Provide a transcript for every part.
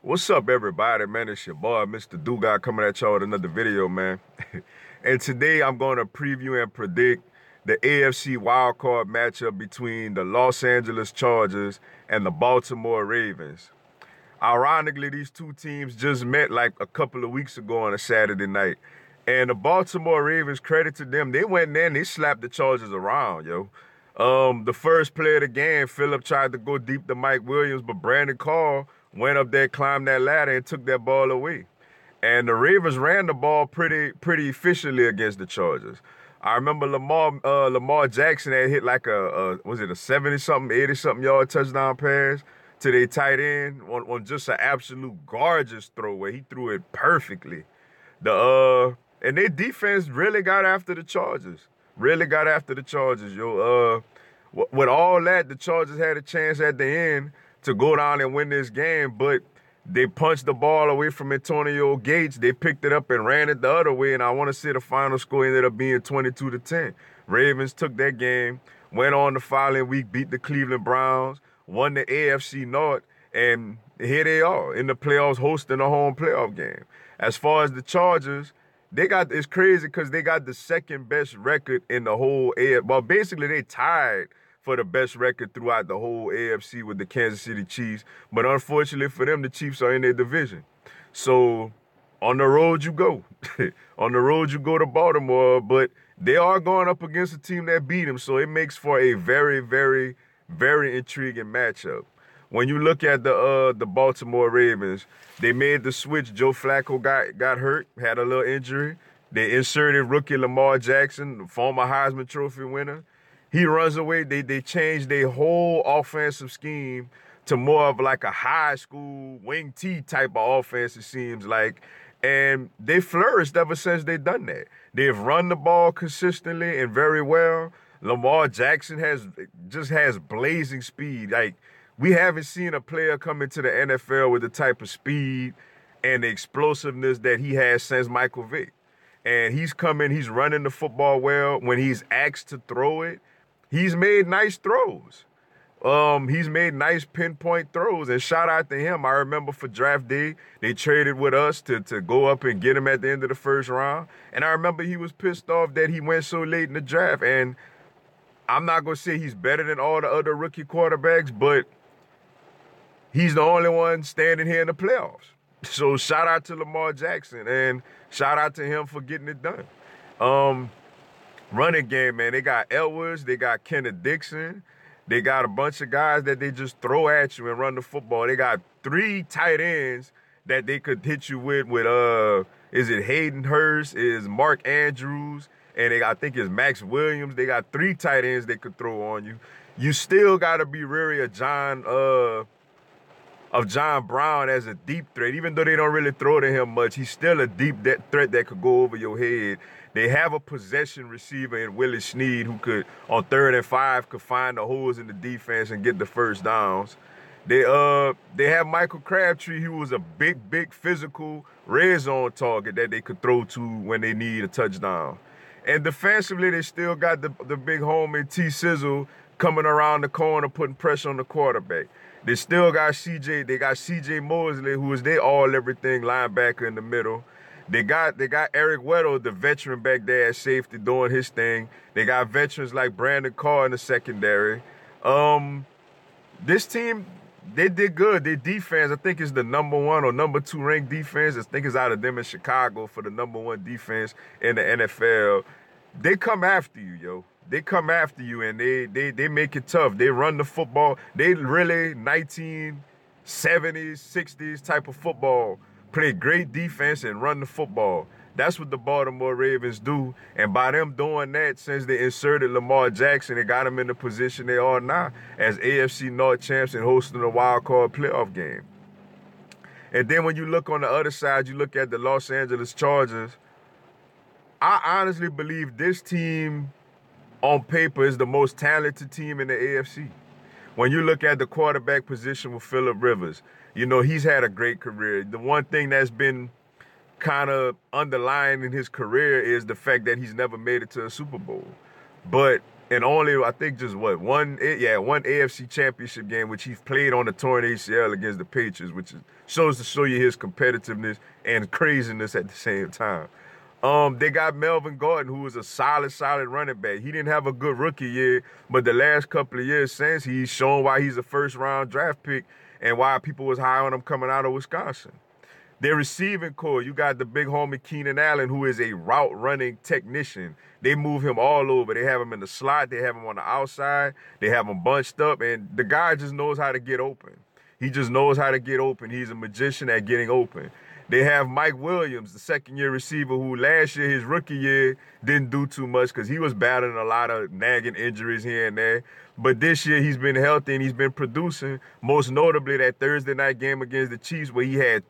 What's up, everybody, man? It's your boy, Mr. Dugai, coming at y'all with another video, man. And today I'm going to preview and predict the AFC wildcard matchup between the Los Angeles Chargers and the Baltimore Ravens. Ironically, these two teams just met like a couple of weeks ago on a Saturday night. And the Baltimore Ravens, credit to them, they went in there and they slapped the Chargers around, yo. The first play of the game, Phillip tried to go deep to Mike Williams, but Brandon Carr went up there, climbed that ladder, and took that ball away. And the Ravens ran the ball pretty efficiently against the Chargers. I remember Lamar Jackson had hit like was it a 70-something, 80-something yard touchdown pass to their tight end on just an absolute gorgeous throw where he threw it perfectly. And their defense really got after the Chargers. Really got after the Chargers, yo. With all that, the Chargers had a chance at the end to go down and win this game, but they punched the ball away from Antonio Gates. They picked it up and ran it the other way, and I want to say the final score ended up being 22-10. Ravens took that game, went on the following week, beat the Cleveland Browns, won the AFC North, and here they are in the playoffs hosting a home playoff game. As far as the Chargers, it's crazy because they got the second best record in the whole AFC. Well, basically they tied for the best record throughout the whole AFC with the Kansas City Chiefs. But unfortunately for them, the Chiefs are in their division. So on the road you go. On the road you go to Baltimore, but they are going up against a team that beat them. So it makes for a very, very, very intriguing matchup. When you look at the Baltimore Ravens, they made the switch. Joe Flacco got hurt, had a little injury. They inserted rookie Lamar Jackson, former Heisman Trophy winner. He runs away. They changed their whole offensive scheme to more of like a high school wing T type of offense, it seems like. And they flourished ever since they've done that. They've run the ball consistently and very well. Lamar Jackson has blazing speed. Like, we haven't seen a player come into the NFL with the type of speed and the explosiveness that he has since Michael Vick. And he's running the football well. When he's asked to throw it, he's made nice throws. He's made nice pinpoint throws, and shout out to him. I remember for draft day, they traded with us to go up and get him at the end of the first round. And I remember he was pissed off that he went so late in the draft. And I'm not going to say he's better than all the other rookie quarterbacks, but he's the only one standing here in the playoffs. So shout out to Lamar Jackson, and shout out to him for getting it done. Running game, man. They got Edwards, they got Kenneth Dixon. They got a bunch of guys that they just throw at you and run the football. They got 3 tight ends that they could hit you with is it Hayden Hurst, is Mark Andrews, and I think it's Max Williams. They got 3 tight ends they could throw on you. You still got to be wary of John Brown as a deep threat. Even though they don't really throw to him much, he's still a deep threat that could go over your head. They have a possession receiver in Willie Snead who could, on 3rd and 5, could find the holes in the defense and get the first downs. They have Michael Crabtree, who was a big physical red zone target that they could throw to when they need a touchdown. And defensively, they still got the big homie T Sizzle coming around the corner, putting pressure on the quarterback. They still got CJ Mosley, who is their all-everything linebacker in the middle. They got Eric Weddle, the veteran back there at safety, doing his thing. They got veterans like Brandon Carr in the secondary. This team, they did good. Their defense, I think, is the number 1 or number 2 ranked defense. I think it's out of them in Chicago for the number 1 defense in the NFL. They come after you, yo. They come after you, and they make it tough. They run the football. They really 1970s, 60s type of football. Play great defense and run the football. That's what the Baltimore Ravens do. And by them doing that, since they inserted Lamar Jackson, it got them in the position they are now as AFC North champs and hosting a wild card playoff game. And then when you look on the other side, you look at the Los Angeles Chargers. I honestly believe this team on paper is the most talented team in the AFC. When you look at the quarterback position with Phillip Rivers, you know, he's had a great career. The one thing that's been kind of underlying in his career is the fact that he's never made it to a Super Bowl. But and only, I think, just one AFC championship game, which he played on the torn ACL against the Patriots, which shows to show you his competitiveness and craziness at the same time. They got Melvin Gordan, who was a solid running back. He didn't have a good rookie year, but the last couple of years since, he's shown why he's a first-round draft pick and why people was high on him coming out of Wisconsin. Their receiving core, you got the big homie Keenan Allen, who is a route-running technician. They move him all over. They have him in the slot. They have him on the outside. They have him bunched up, and the guy just knows how to get open. He just knows how to get open. He's a magician at getting open. They have Mike Williams, the second-year receiver, who last year, his rookie year, didn't do too much because he was battling a lot of nagging injuries here and there. But this year, he's been healthy and he's been producing, most notably that Thursday night game against the Chiefs where he had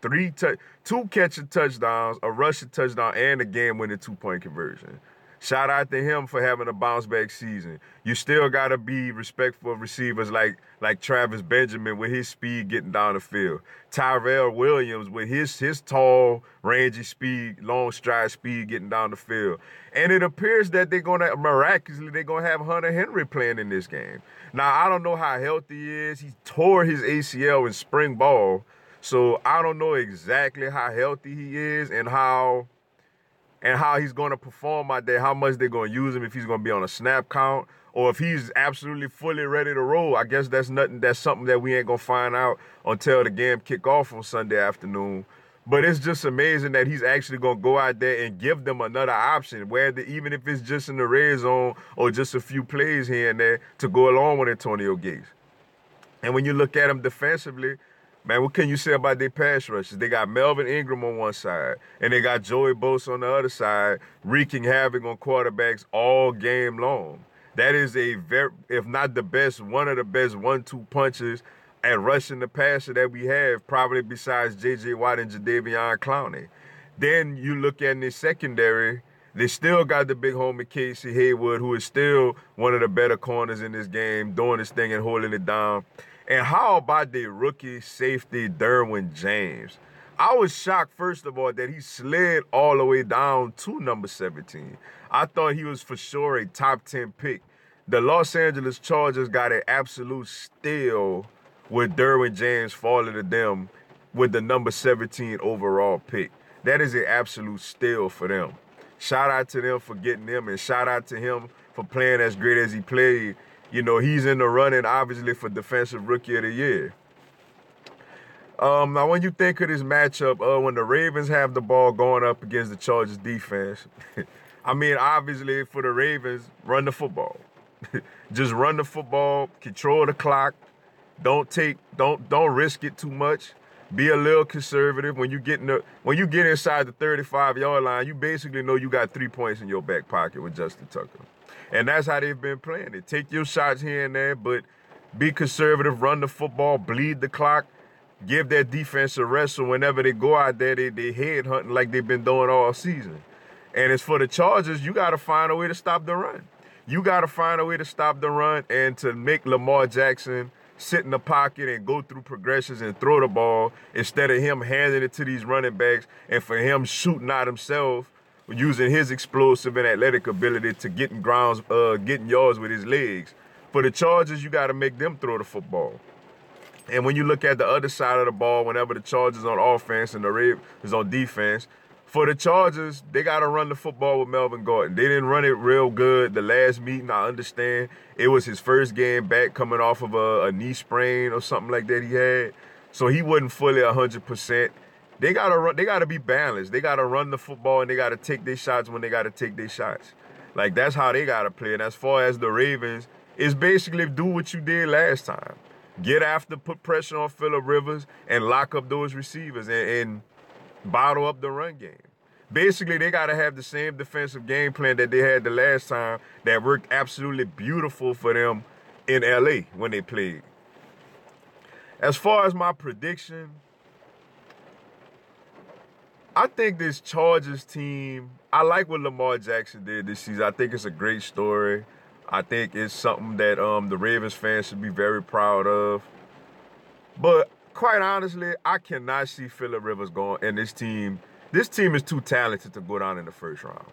two catching touchdowns, a rushing touchdown, and a game-winning two-point conversion. Shout out to him for having a bounce-back season. You still got to be respectful of receivers like Travis Benjamin with his speed getting down the field. Terelle Williams with his tall, rangy speed, long stride speed getting down the field. And it appears that they're going to have Hunter Henry playing in this game. Now, I don't know how healthy he is. He tore his ACL in spring ball, so I don't know exactly how healthy he is and how he's going to perform out there, how much they're going to use him, if he's going to be on a snap count, or if he's absolutely fully ready to roll. I guess that's something that we ain't going to find out until the game kick off on Sunday afternoon. But it's just amazing that he's actually going to go out there and give them another option, even if it's just in the red zone or just a few plays here and there to go along with Antonio Gates. And when you look at him defensively, man, what can you say about their pass rushes? They got Melvin Ingram on one side, and they got Joey Bosa on the other side, wreaking havoc on quarterbacks all game long. That is if not the best, one of the best 1-2 punches at rushing the passer that we have, probably besides J.J. Watt and Jadeveon Clowney. Then you look at the secondary, they still got the big homie Casey Hayward, who is still one of the better corners in this game, doing his thing and holding it down. And how about the rookie safety, Derwin James? I was shocked, first of all, that he slid all the way down to number 17. I thought he was for sure a top 10 pick. The Los Angeles Chargers got an absolute steal with Derwin James falling to them with the number 17 overall pick. That is an absolute steal for them. Shout out to them for getting him, and shout out to him for playing as great as he played. You know, he's in the running, obviously, for Defensive Rookie of the Year. Now, when you think of this matchup, when the Ravens have the ball going up against the Chargers defense, I mean, obviously, for the Ravens, run the football. Just run the football, control the clock. Don't risk it too much. Be a little conservative. When you get inside the 35-yard line, you basically know you got 3 points in your back pocket with Justin Tucker. And that's how they've been playing it. Take your shots here and there, but be conservative, run the football, bleed the clock, give that defense a rest so whenever they go out there, they head hunting like they've been doing all season. And as for the Chargers, you got to find a way to stop the run. You got to find a way to stop the run and to make Lamar Jackson sit in the pocket and go through progressions and throw the ball instead of him handing it to these running backs and for him shooting out himself, using his explosive and athletic ability to getting yards with his legs. For the Chargers, you got to make them throw the football. And when you look at the other side of the ball, whenever the Chargers on offense and the Ravens on defense, for the Chargers, they got to run the football with Melvin Gordan. They didn't run it real good the last meeting. I understand it was his first game back coming off of a knee sprain or something like that he had. So he wasn't fully 100%. They got to be balanced. They got to run the football and they got to take their shots when they got to take their shots. Like, that's how they got to play. And as far as the Ravens, it's basically do what you did last time. Get after, put pressure on Phillip Rivers and lock up those receivers and bottle up the run game. Basically, they got to have the same defensive game plan that they had the last time that worked absolutely beautiful for them in L.A. when they played. As far as my prediction, I think this Chargers team, I like what Lamar Jackson did this season. I think it's a great story. I think it's something that the Ravens fans should be very proud of. But quite honestly, I cannot see Phillip Rivers going, and this team is too talented to go down in the first round.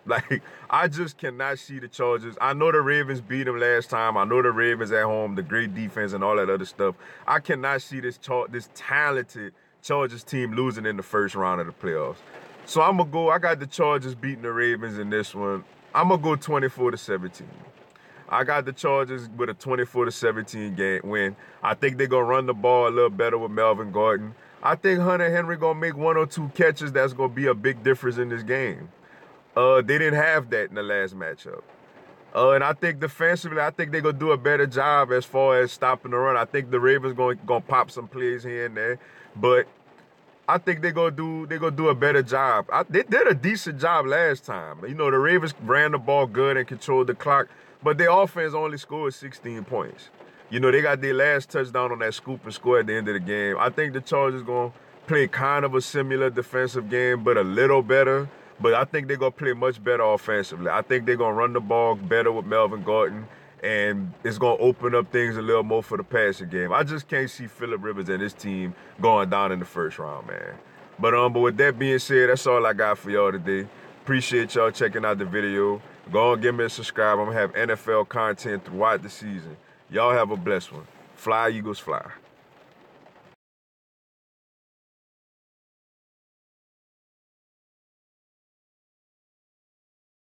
Like, I just cannot see the Chargers. I know the Ravens beat them last time. I know the Ravens at home, the great defense and all that other stuff. I cannot see this talented Chargers team losing in the first round of the playoffs. So I got the Chargers beating the Ravens in this one. I'm going to go 24-17. I got the Chargers with a 24-17 game win. I think they're going to run the ball a little better with Melvin Gordan. I think Hunter Henry going to make 1 or 2 catches. That's going to be a big difference in this game. They didn't have that in the last matchup. And I think defensively, I think they're going to do a better job as far as stopping the run. I think the Ravens going to pop some plays here and there. But I think they're gonna do a better job. They did a decent job last time. You know, the Ravens ran the ball good and controlled the clock, but their offense only scored 16 points. You know, they got their last touchdown on that scoop and score at the end of the game. I think the Chargers gonna play kind of a similar defensive game, but a little better. But I think they're gonna play much better offensively. I think they're gonna run the ball better with Melvin Gordan, and it's going to open up things a little more for the passing game. I just can't see Phillip and his team going down in the first round, man. But with that being said, that's all I got for y'all today. Appreciate y'all checking out the video. Go and give me a subscribe. I'm going to have NFL content throughout the season. Y'all have a blessed one. Fly, Eagles, fly.